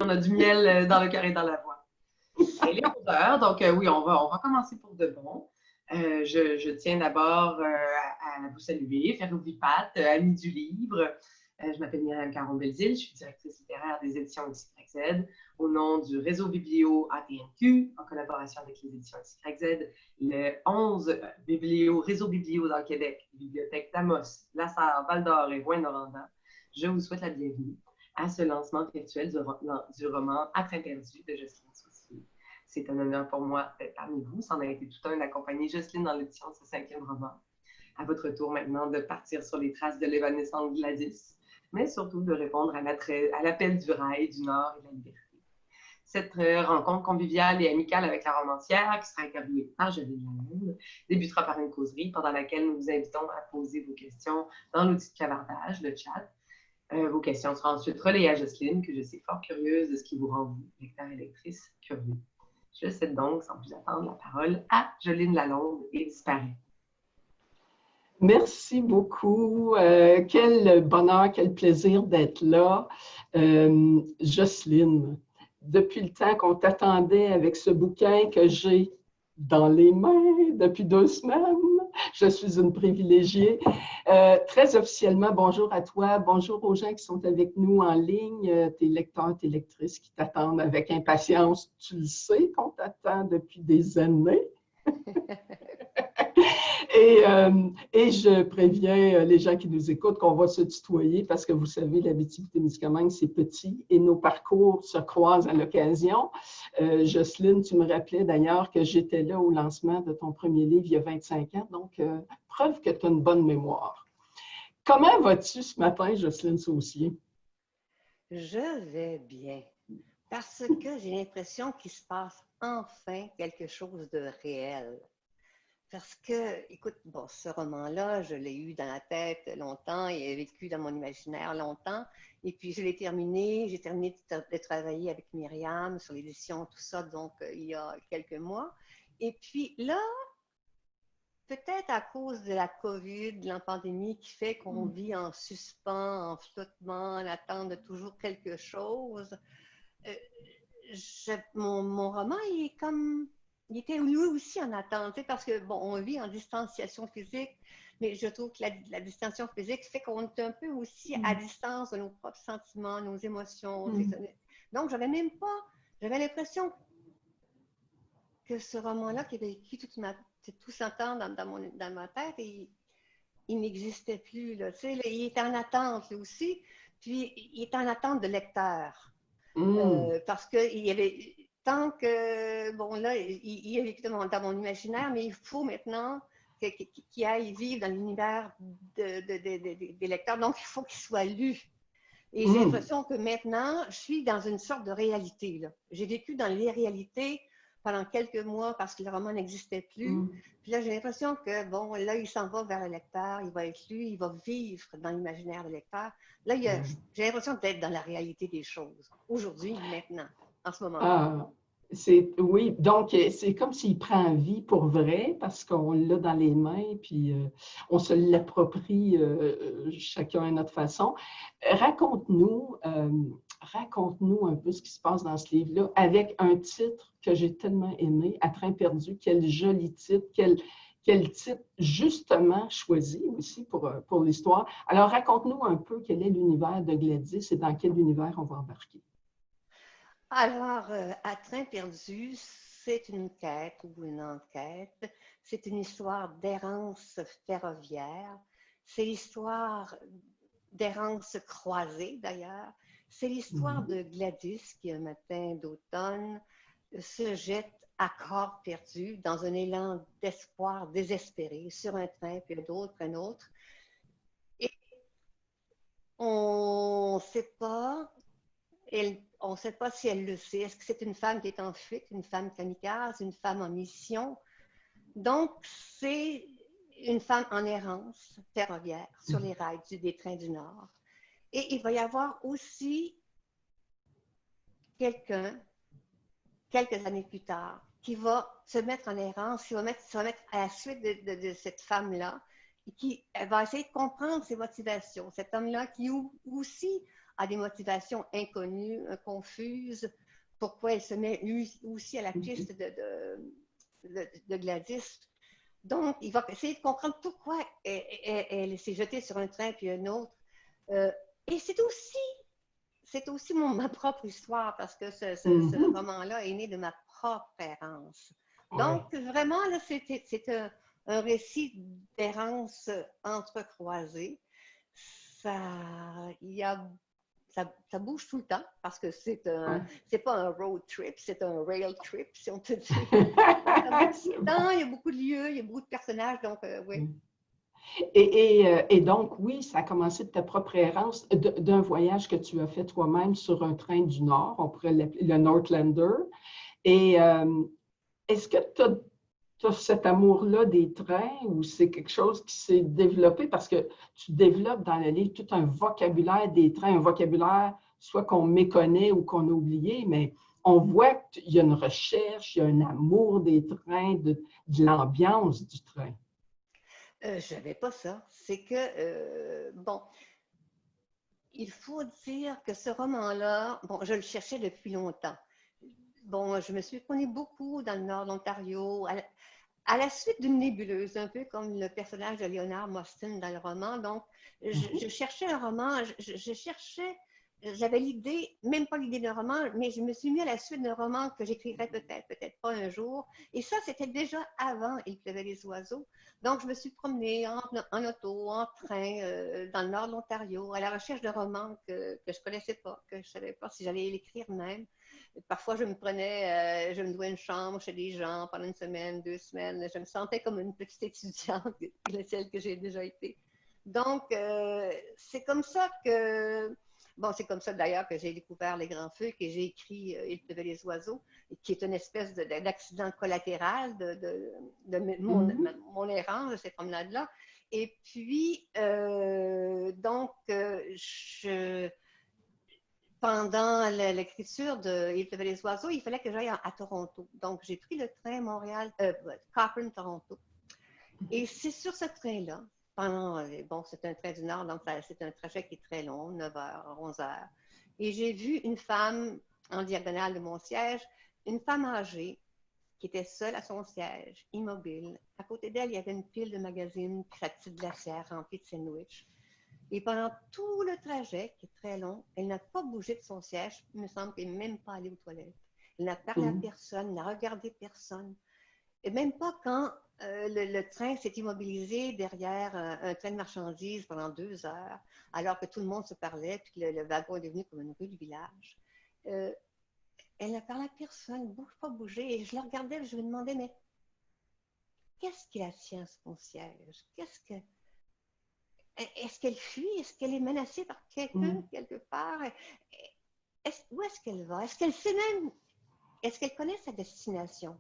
On a du miel dans le cœur et dans la voix. Et les rondeurs, donc oui, on va commencer pour de bon. Je tiens d'abord à vous saluer, faire Vipat, amis du livre. Je m'appelle Myriam Caron-Belzile, je suis directrice littéraire des éditions XYZ, au nom du réseau Biblio ATNQ, en collaboration avec les éditions XYZ, le 11 réseau Biblio dans le Québec, bibliothèques d'Amos, Lassar, Val-d'Or et Rouyn-Noranda. Je vous souhaite la bienvenue à ce lancement virtuel du roman À train perdu de Jocelyne Saucier. C'est un honneur pour moi d'être parmi vous. Ça en a été tout un d'accompagner Jocelyne dans l'édition de ce 5e roman. À votre tour maintenant de partir sur les traces de l'évanescente Gladys, mais surtout de répondre à l'appel du rail, du Nord et de la liberté. Cette rencontre conviviale et amicale avec la romancière, qui sera interviewée par Jocelyne Lalonde, débutera par une causerie pendant laquelle nous vous invitons à poser vos questions dans l'outil de clavardage, le chat. Vos questions seront ensuite relayées à Jocelyne, que je sais fort curieuse de ce qui vous rend, vous, lecteurs et lectrices, curieux. Je cède donc, sans plus attendre, la parole à Jocelyne Lalonde et disparaît. Merci beaucoup. Quel bonheur, quel plaisir d'être là. Jocelyne, depuis le temps qu'on t'attendait avec ce bouquin que j'ai dans les mains depuis 2 semaines, je suis une privilégiée. Très officiellement, bonjour à toi, bonjour aux gens qui sont avec nous en ligne, tes lecteurs, tes lectrices qui t'attendent avec impatience. Tu le sais qu'on t'attend depuis des années. Et je préviens les gens qui nous écoutent qu'on va se tutoyer parce que vous savez, l'Abitibi-Témiscamingue, c'est petit et nos parcours se croisent à l'occasion. Jocelyne, tu me rappelais d'ailleurs que j'étais là au lancement de ton premier livre il y a 25 ans, donc preuve que tu as une bonne mémoire. Comment vas-tu ce matin, Jocelyne Saucier? Je vais bien parce que j'ai l'impression qu'il se passe enfin quelque chose de réel. Parce que, écoute, bon, ce roman-là, je l'ai eu dans la tête longtemps, il a vécu dans mon imaginaire longtemps, et puis je l'ai terminé, j'ai terminé de travailler avec Myriam sur l'édition, tout ça, donc il y a quelques mois. Et puis là, peut-être à cause de la COVID, de la pandémie qui fait qu'on vit en suspens, en flottement, en attente de toujours quelque chose, mon roman, il était lui aussi en attente, parce que, bon, on vit en distanciation physique, mais je trouve que la distanciation physique fait qu'on est un peu aussi à distance de nos propres sentiments, nos émotions. Donc, j'avais l'impression que ce roman-là, qui avait écrit tout ce temps dans ma tête, il n'existait plus, là. Tu sais, il était en attente, lui aussi, puis il était en attente de lecteurs. Parce qu'il y avait, tant que, bon là, il est évidemment dans mon imaginaire, mais il faut maintenant qu'il aille vivre dans l'univers des lecteurs, donc il faut qu'il soit lu. Et j'ai l'impression que maintenant, je suis dans une sorte de réalité, là. J'ai vécu dans l'irréalité pendant quelques mois parce que le roman n'existait plus. Puis là, j'ai l'impression que, bon, là, il s'en va vers le lecteur, il va être lu, il va vivre dans l'imaginaire du lecteur. Là, j'ai l'impression d'être dans la réalité des choses, aujourd'hui, maintenant, en ce moment. Oui, donc c'est comme s'il prend vie pour vrai parce qu'on l'a dans les mains puis on se l'approprie chacun à notre façon. Raconte-nous un peu ce qui se passe dans ce livre-là avec un titre que j'ai tellement aimé, À train perdu. Quel joli titre, quel titre justement choisi aussi pour l'histoire. Alors raconte-nous un peu quel est l'univers de Gladys et dans quel univers on va embarquer. Alors, À train perdu, c'est une quête ou une enquête. C'est une histoire d'errance ferroviaire. C'est l'histoire d'errance croisée, d'ailleurs. C'est l'histoire de Gladys qui, un matin d'automne, se jette à corps perdu dans un élan d'espoir désespéré sur un train, puis d'autres, un autre. Et on ne sait pas... on ne sait pas si elle le sait. Est-ce que c'est une femme qui est en fuite, une femme kamikaze, une femme en mission? Donc, c'est une femme en errance ferroviaire sur les rails des trains du Nord. Et il va y avoir aussi quelqu'un, quelques années plus tard, qui va se mettre en errance, qui va se mettre à la suite de cette femme-là, et qui va essayer de comprendre ses motivations. Cet homme-là qui aussi a des motivations inconnues, confuses. Pourquoi elle se met lui aussi à la piste de Gladys. Donc, il va essayer de comprendre pourquoi elle s'est jetée sur un train puis un autre. Et c'est aussi ma propre histoire parce que ce roman-là est né de ma propre errance. Donc, vraiment, là, c'est un récit d'errance entrecroisée. Ça bouge tout le temps parce que c'est pas un road trip, c'est un rail trip, si on peut dire. Ça bouge tout le temps, il y a beaucoup de lieux, il y a beaucoup de personnages, donc oui. Et donc, oui, ça a commencé de ta propre errance, d'un voyage que tu as fait toi-même sur un train du Nord, on pourrait l'appeler le Northlander. Et est-ce que tu as cet amour-là des trains ou c'est quelque chose qui s'est développé? Parce que tu développes dans le livre tout un vocabulaire des trains, un vocabulaire soit qu'on méconnaît ou qu'on a oublié, mais on voit qu'il y a une recherche, il y a un amour des trains, de l'ambiance du train. Je n'avais pas ça. C'est que, bon, il faut dire que ce roman-là, bon, je le cherchais depuis longtemps. Bon, je me suis promenée beaucoup dans le nord de l'Ontario, à la suite d'une nébuleuse, un peu comme le personnage de Leonard Mostyn dans le roman. Donc, je cherchais un roman, je cherchais, j'avais l'idée, même pas l'idée d'un roman, mais je me suis mis à la suite d'un roman que j'écrirais peut-être pas un jour. Et ça, c'était déjà avant Il pleuvait les oiseaux. Donc, je me suis promenée en auto, en train, dans le nord de l'Ontario, à la recherche de romans que je connaissais pas, que je savais pas si j'allais l'écrire même. Parfois, je me louais une chambre chez des gens pendant une semaine, 2 semaines. Je me sentais comme une petite étudiante, celle que j'ai déjà été. Donc, c'est comme ça que, bon, c'est comme ça d'ailleurs que j'ai découvert Les Grands Feux, que j'ai écrit Il pleuvait les oiseaux, qui est une espèce d'accident collatéral de mon errance de cette promenade-là. Et puis, pendant l'écriture de Il pleuvait les oiseaux, il fallait que j'aille à Toronto. Donc, j'ai pris le train Cochrane-Toronto. Et c'est sur ce train-là, bon, c'est un train du Nord, donc c'est un trajet qui est très long, 9 heures, 11 heures. Et j'ai vu une femme en diagonale de mon siège, une femme âgée qui était seule à son siège, immobile. À côté d'elle, il y avait une pile de magazines, puis sa petite glacière remplie de sandwichs. Et pendant tout le trajet, qui est très long, elle n'a pas bougé de son siège. Il me semble qu'elle n'est même pas allée aux toilettes. Elle n'a parlé à personne, elle n'a regardé personne. Et même pas quand le train s'est immobilisé derrière un train de marchandises pendant 2 heures, alors que tout le monde se parlait, puis que le wagon est devenu comme une rue du village. Elle n'a parlé à personne, bouge pas bouger. Et je la regardais et je me demandais, mais qu'est-ce qui la tient sur son siège? Est-ce qu'elle fuit? Est-ce qu'elle est menacée par quelqu'un quelque part? Où est-ce qu'elle va? Est-ce qu'elle sait même, est-ce qu'elle connaît sa destination?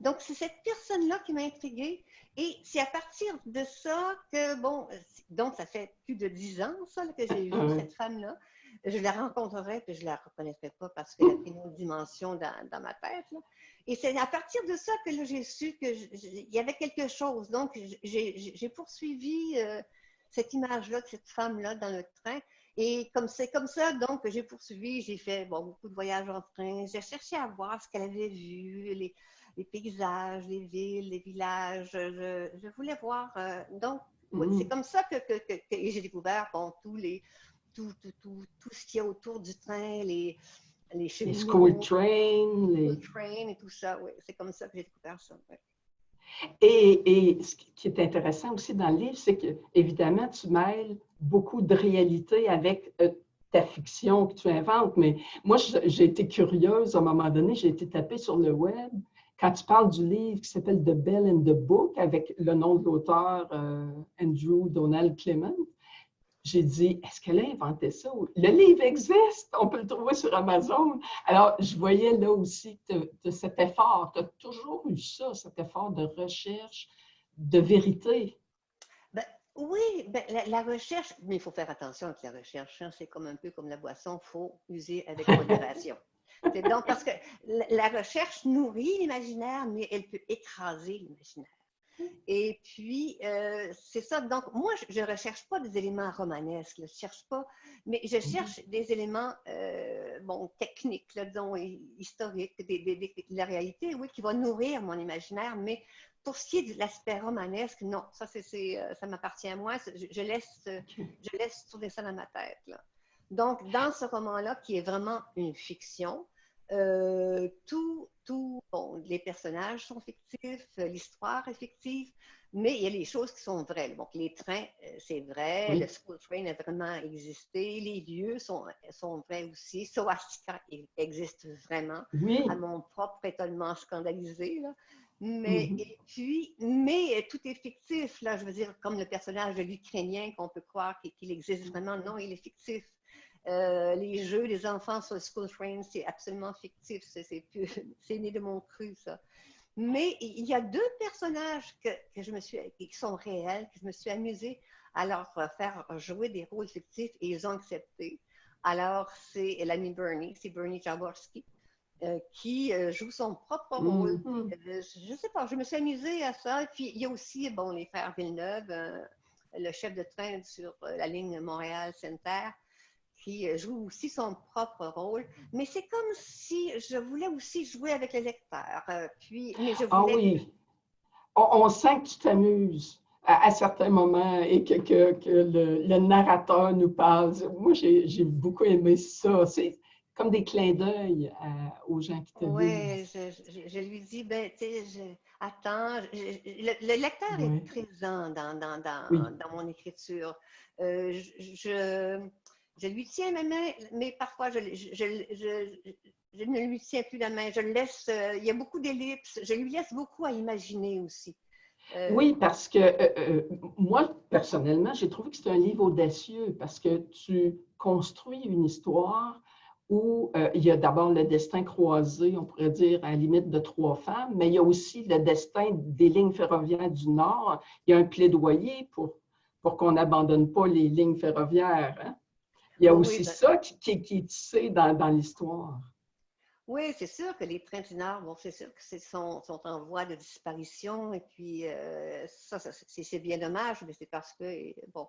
Donc, c'est cette personne-là qui m'a intriguée. Et c'est à partir de ça que, bon, donc ça fait plus de 10 ans, ça, que j'ai vu cette femme-là. Je la rencontrerai, puis je ne la reconnaîtrais pas parce qu'elle a pris une autre dimension dans ma tête, là. Et c'est à partir de ça que là, j'ai su qu'il y avait quelque chose. Donc, j'ai poursuivi cette image-là de cette femme-là dans le train. Et c'est comme ça, donc, que j'ai poursuivi. J'ai fait beaucoup de voyages en train. J'ai cherché à voir ce qu'elle avait vu, les paysages, les villes, les villages. Je voulais voir. Donc, c'est comme ça que j'ai découvert tout ce qu'il y a autour du train, les cheminots, les school trains, et tout ça. Oui, c'est comme ça que j'ai découvert ça. Ouais. Et ce qui est intéressant aussi dans le livre, c'est que, évidemment, tu mêles beaucoup de réalité avec ta fiction que tu inventes. Mais moi, j'ai été curieuse à un moment donné, j'ai été tapée sur le web. Quand tu parles du livre qui s'appelle The Bell and the Book, avec le nom de l'auteur Andrew Donald Clement, j'ai dit, est-ce qu'elle a inventé ça? Le livre existe, on peut le trouver sur Amazon. Alors, je voyais là aussi que cet effort, tu as toujours eu ça, cet effort de recherche, de vérité. Oui, la recherche, mais il faut faire attention avec la recherche. Hein, c'est un peu comme la boisson, il faut user avec modération. Donc, parce que la recherche nourrit l'imaginaire, mais elle peut écraser l'imaginaire. Et puis, c'est ça. Donc, moi, je ne recherche pas des éléments romanesques, là, je cherche pas, mais je cherche des éléments, bon, techniques, là, disons, historiques, de la réalité, oui, qui vont nourrir mon imaginaire, mais pour ce qui est de l'aspect romanesque, non, ça m'appartient à moi, je laisse tourner ça dans ma tête, là. Donc, dans ce roman-là, qui est vraiment une fiction, bon, les personnages sont fictifs, l'histoire est fictive, mais il y a les choses qui sont vraies. Donc, les trains, c'est vrai, le school train a vraiment existé, les lieux sont vrais aussi, Swastika existe vraiment, à mon propre étonnement scandalisé, là. Mais, mais tout est fictif, là, je veux dire, comme le personnage de l'Ukrainien qu'on peut croire qu'il existe vraiment, non, il est fictif. Les jeux des enfants sur le School Train, c'est absolument fictif. C'est né de mon cru, ça. Mais il y a deux personnages qui sont réels, que je me suis amusée à leur faire jouer des rôles fictifs et ils ont accepté. Alors, c'est l'ami Bernie, c'est Bernie Jaworski, qui joue son propre rôle. Je ne sais pas, je me suis amusée à ça. Et puis, il y a aussi, bon, les frères Villeneuve, le chef de train sur la ligne Montréal-Sainte-Terre, qui joue aussi son propre rôle. Mais c'est comme si je voulais aussi jouer avec le lecteur. Mais je voulais... Ah oui, on sent que tu t'amuses à certains moments et que le narrateur nous parle. Moi, j'ai beaucoup aimé ça. C'est comme des clins d'œil aux gens qui te lisent. Oui, je lui dis, ben, tu sais, attends, le lecteur est présent dans mon écriture. Je lui tiens ma main, mais parfois je ne lui tiens plus la main. Je le laisse, il y a beaucoup d'ellipses, je lui laisse beaucoup à imaginer aussi. Oui, parce que moi, personnellement, j'ai trouvé que c'est un livre audacieux parce que tu construis une histoire où il y a d'abord le destin croisé, on pourrait dire à la limite de 3 femmes, mais il y a aussi le destin des lignes ferroviaires du Nord. Il y a un plaidoyer pour qu'on n'abandonne pas les lignes ferroviaires. Hein? Il y a aussi ça qui est tissé dans l'histoire. Oui, c'est sûr que les trains du Nord, bon, c'est sûr que sont en voie de disparition. Et puis, c'est bien dommage, mais c'est parce que, bon,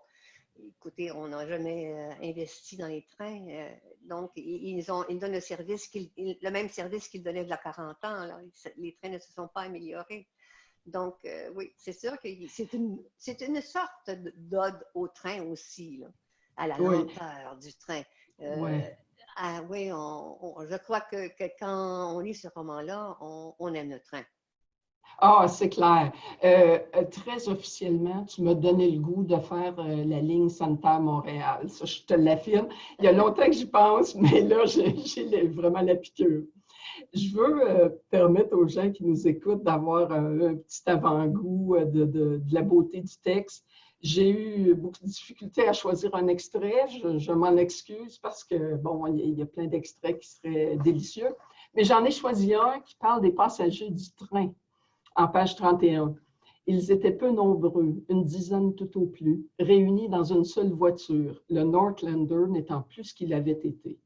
écoutez, on n'a jamais investi dans les trains. Donc, ils donnent le même service qu'ils donnaient il y a 40 ans. Alors, les trains ne se sont pas améliorés. Donc, oui, c'est sûr que c'est une sorte d'ode au train aussi, là, à la lenteur du train. Ah oui, je crois que quand on lit ce roman-là, on aime le train. Ah, c'est clair. Très officiellement, tu m'as donné le goût de faire la ligne Sainte-Terre-Montréal. Ça, je te l'affirme. Il y a longtemps que j'y pense, mais là, j'ai vraiment la piqûre. Je veux permettre aux gens qui nous écoutent d'avoir un petit avant-goût de la beauté du texte. J'ai eu beaucoup de difficultés à choisir un extrait. Je m'en excuse parce que, bon, il y a plein d'extraits qui seraient délicieux. Mais j'en ai choisi un qui parle des passagers du train, en page 31. Ils étaient peu nombreux, une dizaine tout au plus, réunis dans une seule voiture, le Northlander n'étant plus ce qu'il avait été.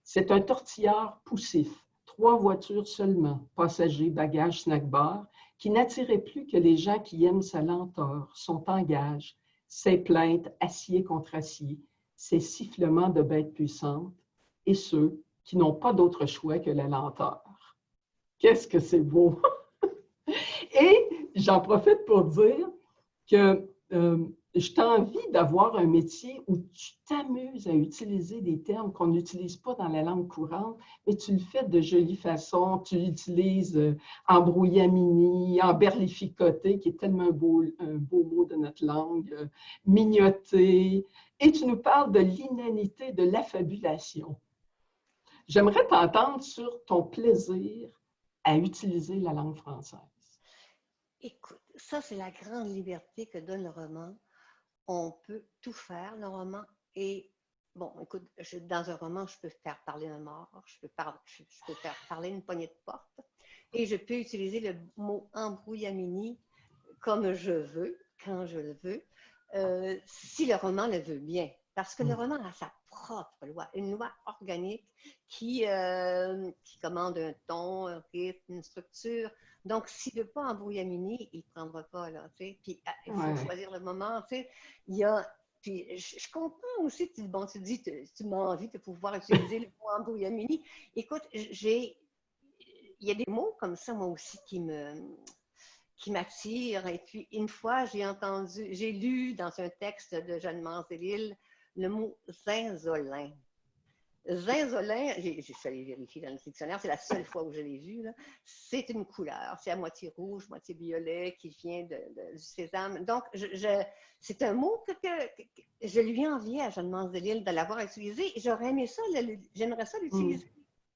C'est un tortillard poussif, 3 voitures seulement, passagers, bagages, snack-bar, qui n'attirait plus que les gens qui aiment sa lenteur, son tangage, ses plaintes acier contre acier, ses sifflements de bêtes puissantes, et ceux qui n'ont pas d'autre choix que la lenteur. Qu'est-ce que c'est beau! Et j'en profite pour dire que je t'envie d'avoir un métier où tu t'amuses à utiliser des termes qu'on n'utilise pas dans la langue courante, mais tu le fais de jolie façon. Tu l'utilises en brouillamini, en berlificoté, qui est tellement un beau mot de notre langue, mignoté. Et tu nous parles de l'inanité, de l'affabulation. J'aimerais t'entendre sur ton plaisir à utiliser la langue française. Écoute, ça, c'est la grande liberté que donne le roman. On peut tout faire, le roman. Et, bon, écoute, dans un roman, je peux faire parler un mort, je peux faire parler une poignée de porte, et je peux utiliser le mot embrouillamini comme je veux, quand je le veux, si le roman le veut bien. Parce que le roman a sa propre loi, une loi organique qui commande un ton, un rythme, une structure. Donc, s'il ne veut pas en brouillamini, il ne prendra pas, là, tu sais. Puis, il faut choisir le moment, tu sais. Il y a... Puis, je comprends aussi, bon, tu dis, tu m'as envie de pouvoir utiliser le mot en brouillamini. Écoute, il y a des mots comme ça, moi aussi, qui m'attirent. Et puis, une fois, j'ai lu dans un texte de Jeanne Manzélil le mot zinzolin. Zinzolin, je suis allée vérifier dans le dictionnaire, c'est la seule fois où je l'ai vu, là. C'est une couleur, c'est à moitié rouge, moitié violet, qui vient du sésame. Donc, c'est un mot que je lui enviais à Jeanne Manzélil de l'avoir utilisé. J'aurais aimé ça, j'aimerais ça l'utiliser.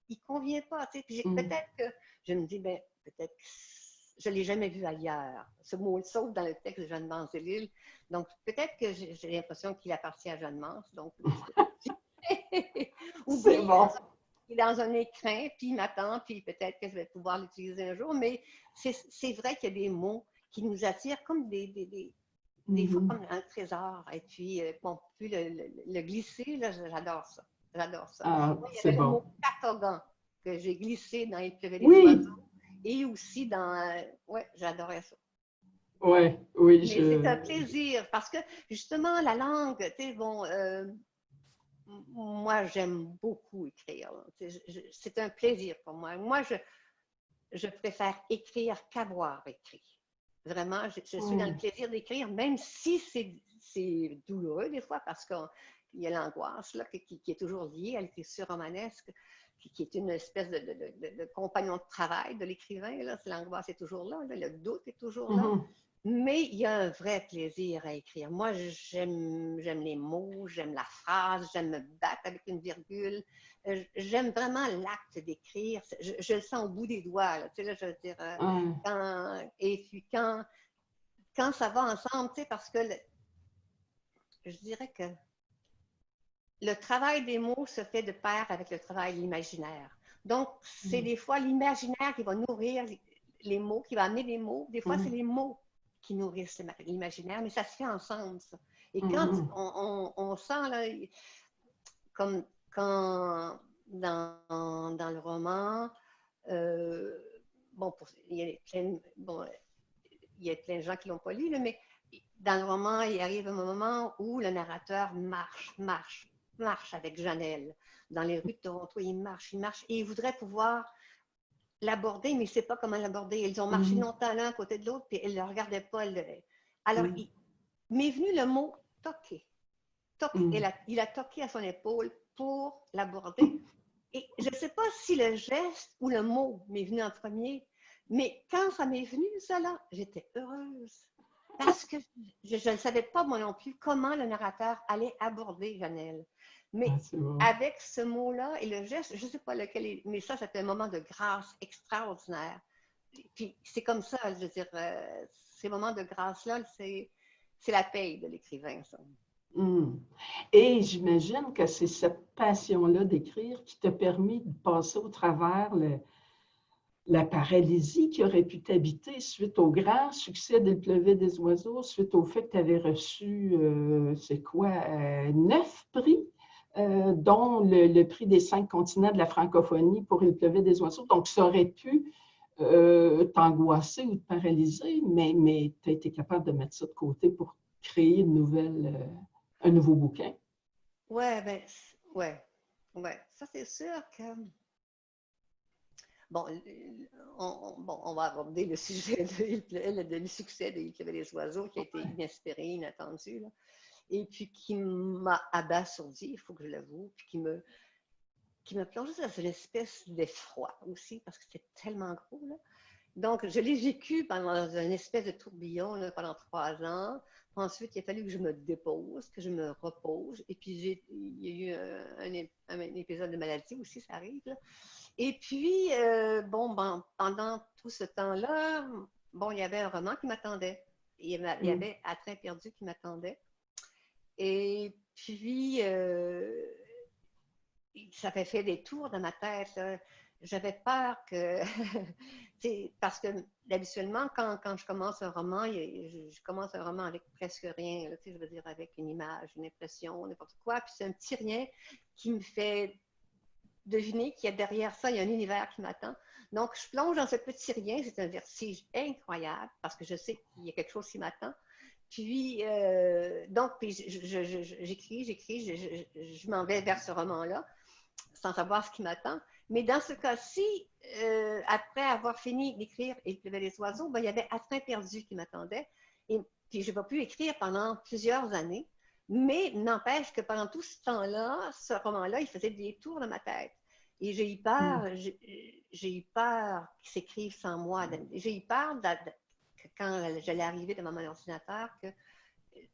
Il ne convient pas, tu sais. Puis peut-être que, je me dis, ben, peut-être que je ne l'ai jamais vu ailleurs, ce mot, sauf dans le texte de Jeanne Manzélil. Donc, peut-être que j'ai l'impression qu'il appartient à Jeanne Mans, donc ou bien bon. il est dans un écrin, puis il m'attend, puis peut-être que je vais pouvoir l'utiliser un jour, mais c'est vrai qu'il y a des mots qui nous attirent comme des fois comme un trésor, et puis bon, puis le glisser, là, j'adore ça, j'adore ça. Ah, Moi, il y c'est avait le bon. mot catogan que j'ai glissé dans Il pleuvait des Oui, oiseaux, et aussi dans, ouais, j'adorais ça. oui, Mais c'est un plaisir, parce que justement, la langue, tu sais, bon, moi, j'aime beaucoup écrire. C'est un plaisir pour moi. Moi, je préfère écrire qu'avoir écrit. Vraiment, je suis dans le plaisir d'écrire, même si c'est douloureux des fois, parce qu'il y a l'angoisse là, qui est toujours liée à l'écriture romanesque, qui est une espèce de compagnon de travail de l'écrivain. L'angoisse est toujours là, le doute est toujours là. Mais il y a un vrai plaisir à écrire. Moi, j'aime les mots, j'aime la phrase, j'aime me battre avec une virgule. J'aime vraiment l'acte d'écrire. Je le sens au bout des doigts. Là, tu sais, là, je veux dire, et puis quand ça va ensemble, tu sais, parce que je dirais que le travail des mots se fait de pair avec le travail de l'imaginaire. Donc, c'est des fois l'imaginaire qui va nourrir les mots, qui va amener les mots. Des fois, c'est les mots qui nourrissent l'imaginaire, mais ça se fait ensemble, ça. Et quand on sent, là, comme quand dans le roman, bon, il y a plein de gens qui ne l'ont pas lu, là, mais dans le roman, il arrive un moment où le narrateur marche avec Janelle. Dans les rues de Toronto, il marche, et il voudrait pouvoir l'aborder, mais il ne sait pas comment l'aborder. Ils ont marché longtemps l'un à côté de l'autre, puis elle ne le regardait pas. Alors, il m'est venu le mot toquer. Il a toqué à son épaule pour l'aborder. Et je ne sais pas si le geste ou le mot m'est venu en premier, mais quand ça m'est venu, ça là, j'étais heureuse. Parce que je ne savais pas, moi non plus, comment le narrateur allait aborder Janelle. Mais avec ce mot-là et le geste, je ne sais pas lequel, mais ça fait un moment de grâce extraordinaire. Puis c'est comme ça, je veux dire, ces moments de grâce-là, c'est la paye de l'écrivain, ça. Et j'imagine que c'est cette passion-là d'écrire qui t'a permis de passer au travers la paralysie qui aurait pu t'habiter suite au grand succès d'Il pleuvait des oiseaux, suite au fait que tu avais reçu, 9 prix, dont le prix des 5 continents de la francophonie pour Il pleuvait des oiseaux. Donc, ça aurait pu t'angoisser ou te paralyser, mais tu as été capable de mettre ça de côté pour créer un nouveau bouquin. Ouais, ben, ouais. Ça, c'est sûr que. Bon, on va aborder le sujet du succès de Il pleuvait des oiseaux qui a été inespéré, inattendu, là, et puis qui m'a abasourdi, il faut que je l'avoue, puis qui m'a plongé dans une espèce d'effroi aussi, parce que c'était tellement gros, là. Donc, je l'ai vécu pendant une espèce de tourbillon là, pendant 3 ans. Ensuite, il a fallu que je me dépose, que je me repose. Et puis, il y a eu un épisode de maladie aussi, ça arrive, là. Et puis, pendant tout ce temps-là, bon, il y avait un roman qui m'attendait. Il y avait À train perdu qui m'attendait. Et puis, ça fait des tours dans ma tête, là. j'avais peur que, parce que habituellement, quand je commence un roman, je commence un roman avec presque rien, là, je veux dire avec une image, une impression, n'importe quoi, puis c'est un petit rien qui me fait deviner qu'il y a derrière ça, il y a un univers qui m'attend. Donc, je plonge dans ce petit rien, c'est un vertige incroyable, parce que je sais qu'il y a quelque chose qui m'attend. Puis, donc, puis j'écris, je m'en vais vers ce roman-là, sans savoir ce qui m'attend. Mais dans ce cas-ci, après avoir fini d'écrire « Il pleuvait les oiseaux », ben, il y avait « À train perdu » qui m'attendait. Et puis, je n'ai pas pu écrire pendant plusieurs années. Mais n'empêche que pendant tout ce temps-là, ce roman-là, il faisait des tours dans ma tête. Et j'ai eu peur, j'ai eu peur qu'il s'écrive sans moi. J'ai eu peur, quand j'allais arriver devant mon ordinateur,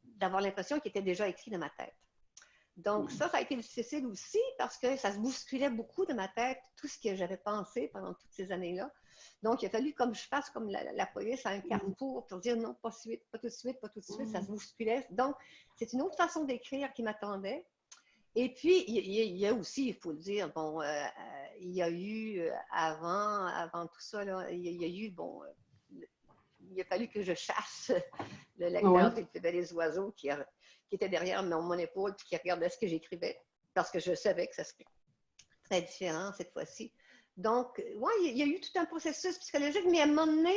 d'avoir l'impression qu'il était déjà écrit dans ma tête. Donc ça a été difficile aussi parce que ça se bousculait beaucoup de ma tête, tout ce que j'avais pensé pendant toutes ces années-là. Donc, il a fallu comme je fasse comme la police à un carrefour pour dire non, pas tout de suite, pas tout de suite, pas tout de suite, ça se bousculait. Donc, c'est une autre façon d'écrire qui m'attendait. Et puis, il y a aussi, il faut le dire, bon, il y a eu avant tout ça, là, il y a eu, bon, il a fallu que je chasse le lecteur qui faisait les oiseaux qui était derrière mon épaule et qui regardait ce que j'écrivais parce que je savais que ça serait très différent cette fois-ci. Donc, oui, il y a eu tout un processus psychologique, mais à un moment donné,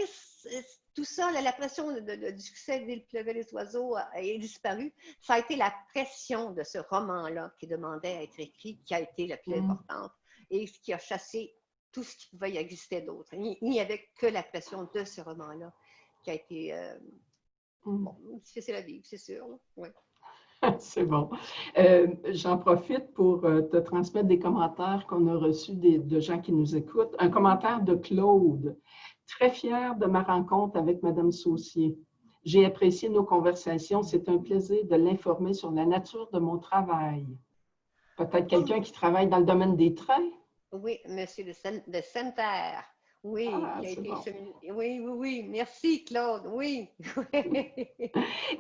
tout ça, la pression du succès d'Il pleuvait les oiseaux a disparu. Ça a été la pression de ce roman-là qui demandait à être écrit qui a été la plus importante et qui a chassé tout ce qui pouvait y exister d'autre. Il n'y avait que la pression de ce roman-là qui a été bon, difficile à vivre, c'est sûr. Ouais. C'est bon. J'en profite pour te transmettre des commentaires qu'on a reçus de gens qui nous écoutent. Un commentaire de Claude. Très fière de ma rencontre avec Mme Saucier. J'ai apprécié nos conversations. C'est un plaisir de l'informer sur la nature de mon travail. Peut-être quelqu'un qui travaille dans le domaine des trains? Oui, monsieur de Sainte-Terre. Oui, Ah, il a été bon. oui. Merci, Claude. Oui.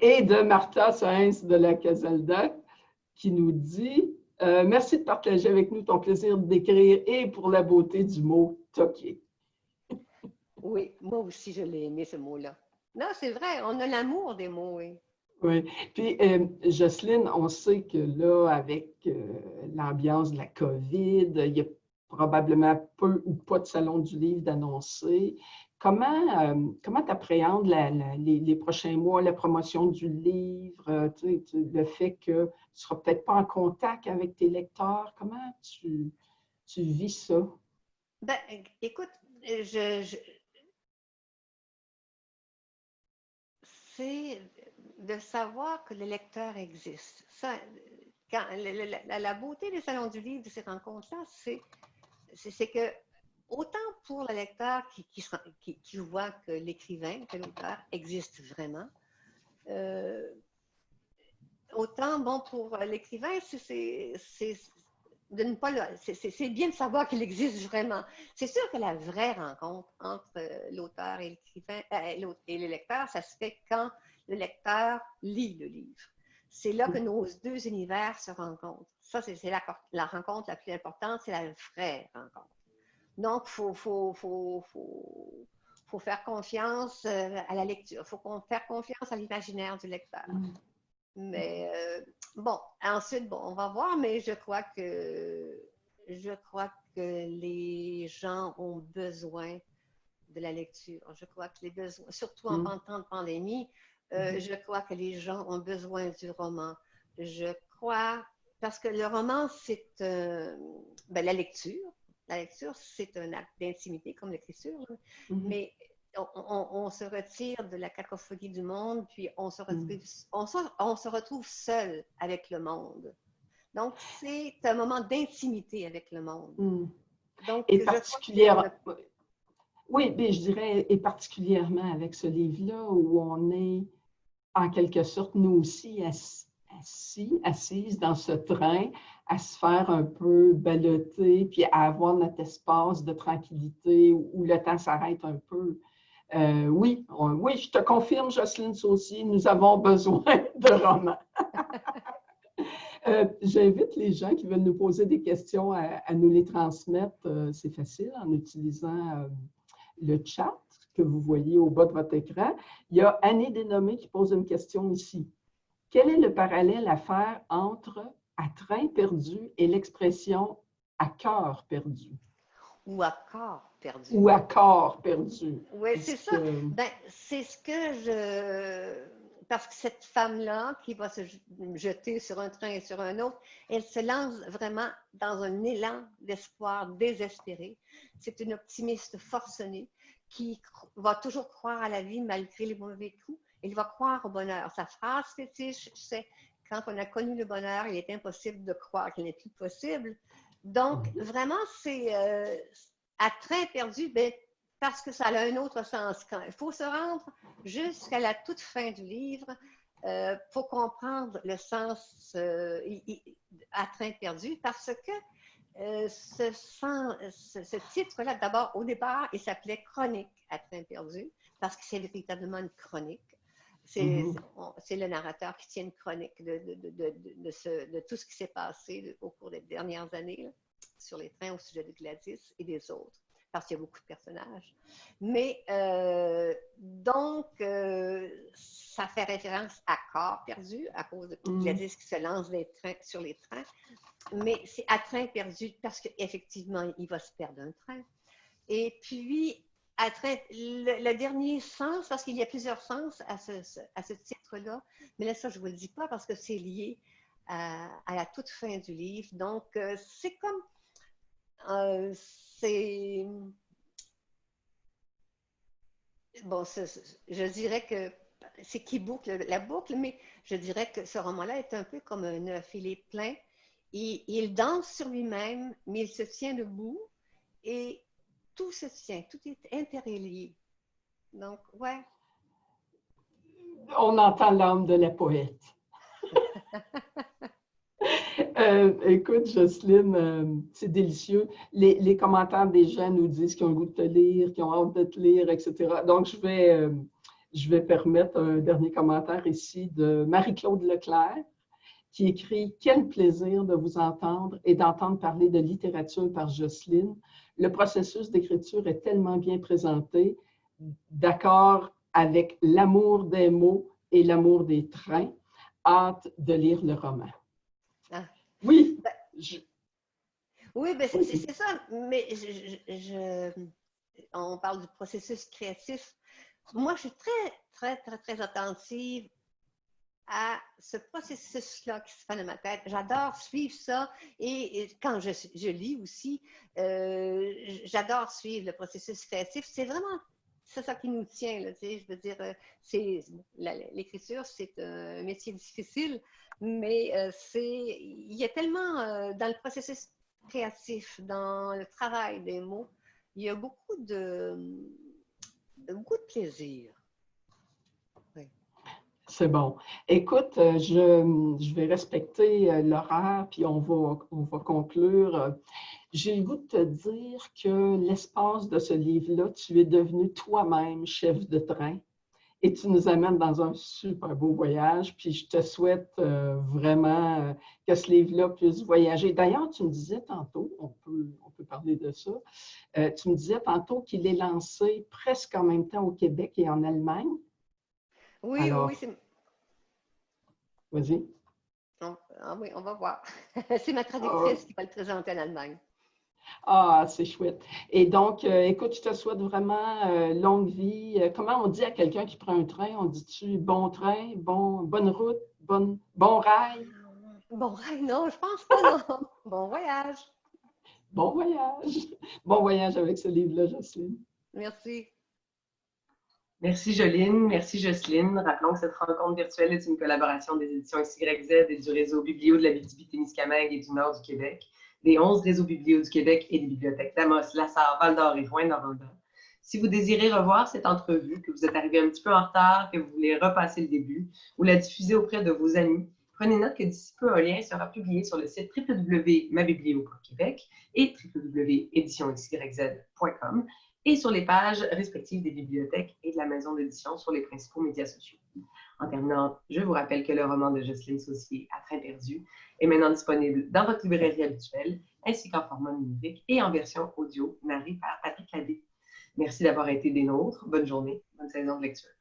Et de Martha Sainz de la Casalda qui nous dit merci de partager avec nous ton plaisir d'écrire et pour la beauté du mot toqué. Oui, moi aussi, je l'ai aimé ce mot-là. Non, c'est vrai, on a l'amour des mots, oui. Oui. Puis, Jocelyne, on sait que là, avec l'ambiance de la COVID, il y a probablement peu ou pas de salon du livre d'annoncer. Comment tu appréhendes les prochains mois, la promotion du livre, le fait que tu ne seras peut-être pas en contact avec tes lecteurs? Comment tu vis ça? Ben, écoute, c'est de savoir que le lecteur existe. Ça, quand, la beauté des salons du livre, de ces rencontres-là, c'est que autant pour le lecteur qui voit que l'écrivain, que l'auteur existe vraiment, autant bon pour l'écrivain, de ne pas c'est bien de savoir qu'il existe vraiment. C'est sûr que la vraie rencontre entre l'auteur et l'écrivain et le lecteur, ça se fait quand le lecteur lit le livre. C'est là que nos deux univers se rencontrent. Ça, c'est la rencontre la plus importante, c'est la vraie rencontre. Donc, faut faire confiance à la lecture. Il faut faire confiance à l'imaginaire du lecteur. Mais bon, ensuite, bon, on va voir, mais je crois que les gens ont besoin de la lecture. Je crois que les besoins, surtout en temps de pandémie, je crois que les gens ont besoin du roman. Je crois, parce que le roman, c'est la lecture. La lecture, c'est un acte d'intimité comme l'écriture, mais on se retire de la cacophonie du monde, puis on se retrouve seul avec le monde. Donc, c'est un moment d'intimité avec le monde. Donc, et particulièrement, oui, mais je dirais, et particulièrement avec ce livre-là, où on est en quelque sorte, nous aussi, assises dans ce train, à se faire un peu balloter, puis à avoir notre espace de tranquillité où le temps s'arrête un peu. Oui, je te confirme, Jocelyne Saucier, nous avons besoin de romans. J'invite les gens qui veulent nous poser des questions à nous les transmettre. C'est facile en utilisant le chat que vous voyez au bas de votre écran. Il y a Annie Dénommé qui pose une question ici. Quel est le parallèle à faire entre « à train perdu » et l'expression « à cœur perdu » ? Ou à corps perdu. Ou à corps perdu. Oui, c'est ça. Ben, c'est ce que parce que cette femme-là qui va se jeter sur un train et sur un autre, elle se lance vraiment dans un élan d'espoir désespéré. C'est une optimiste forcenée qui va toujours croire à la vie malgré les mauvais coups. Elle va croire au bonheur. Sa phrase fétiche, c'est « Quand on a connu le bonheur, il est impossible de croire qu'il n'est plus possible. » Donc, vraiment, c'est à train perdu, ben, parce que ça a un autre sens. Quand il faut se rendre jusqu'à la toute fin du livre pour comprendre le sens à train perdu, parce que ce titre-là, d'abord, au départ, il s'appelait Chronique à train perdu, parce que c'est véritablement une chronique. C'est le narrateur qui tient une chronique de tout ce qui s'est passé au cours des dernières années là, sur les trains au sujet de Gladys et des autres, parce qu'il y a beaucoup de personnages. Mais donc, ça fait référence à corps perdu, à cause de Gladys qui se lance sur les trains. Mais c'est à train perdu parce qu'effectivement, il va se perdre un train. Et puis, le dernier sens, parce qu'il y a plusieurs sens à ce titre-là, mais là, ça, je ne vous le dis pas parce que c'est lié à la toute fin du livre. Donc, c'est comme... Bon, je dirais que c'est qui boucle la boucle, mais je dirais que ce roman-là est un peu comme un œuf. Il est plein, il danse sur lui-même, mais il se tient debout et tout se tient, tout est interrelié. Donc, ouais. On entend l'âme de la poète. Écoute, Jocelyne, c'est délicieux. Les commentaires des gens nous disent qu'ils ont le goût de te lire, qu'ils ont hâte de te lire, etc. Donc, je vais permettre un dernier commentaire ici de Marie-Claude Leclerc, qui écrit « Quel plaisir de vous entendre et d'entendre parler de littérature par Jocelyne. Le processus d'écriture est tellement bien présenté, d'accord avec l'amour des mots et l'amour des trains. Hâte de lire le roman. » Ah. Oui. Oui, ben c'est ça. Mais on parle du processus créatif. Moi, je suis très attentive à ce processus-là qui se fait dans ma tête. J'adore suivre ça. Et quand je lis aussi, j'adore suivre le processus créatif. C'est vraiment ça qui nous tient. Là, je veux dire, l'écriture, c'est un métier difficile, mais il y a tellement dans le processus créatif, dans le travail des mots, il y a beaucoup de plaisir. C'est bon. Écoute, je vais respecter l'horaire, puis on va conclure. J'ai le goût de te dire que l'espace de ce livre-là, tu es devenu toi-même chef de train et tu nous amènes dans un super beau voyage. Puis je te souhaite vraiment que ce livre-là puisse voyager. D'ailleurs, tu me disais tantôt, on peut parler de ça, tu me disais tantôt qu'il est lancé presque en même temps au Québec et en Allemagne. Oui, alors, oui, c'est... Vas-y. Oui, on va voir. C'est ma traductrice qui va le présenter en Allemagne. Ah, c'est chouette. Et donc, écoute, je te souhaite vraiment longue vie. Comment on dit à quelqu'un qui prend un train? On dit-tu bon train, bonne route, bon rail? Bon rail, non, je pense pas, non. Bon voyage. Bon voyage. Bon voyage avec ce livre-là, Jocelyne. Merci. Merci Joline, merci Jocelyne. Rappelons que cette rencontre virtuelle est une collaboration des éditions XYZ et du réseau Biblio de la Abitibi-Témiscamingue et du Nord du Québec, des 11 réseaux Biblio du Québec et des bibliothèques d'Amos, Lassar, Val-d'Or et Rouyn-Noranda. Si vous désirez revoir cette entrevue, que vous êtes arrivé un petit peu en retard, que vous voulez repasser le début ou la diffuser auprès de vos amis, prenez note que d'ici peu, un lien sera publié sur le site www.mabiblio.québec et www.éditionxyz.com. et sur les pages respectives des bibliothèques et de la maison d'édition sur les principaux médias sociaux. En terminant, je vous rappelle que le roman de Jocelyne Saucier, À train perdu, est maintenant disponible dans votre librairie habituelle, ainsi qu'en format numérique et en version audio narrée par Patrick Labbé. Merci d'avoir été des nôtres. Bonne journée, bonne saison de lecture.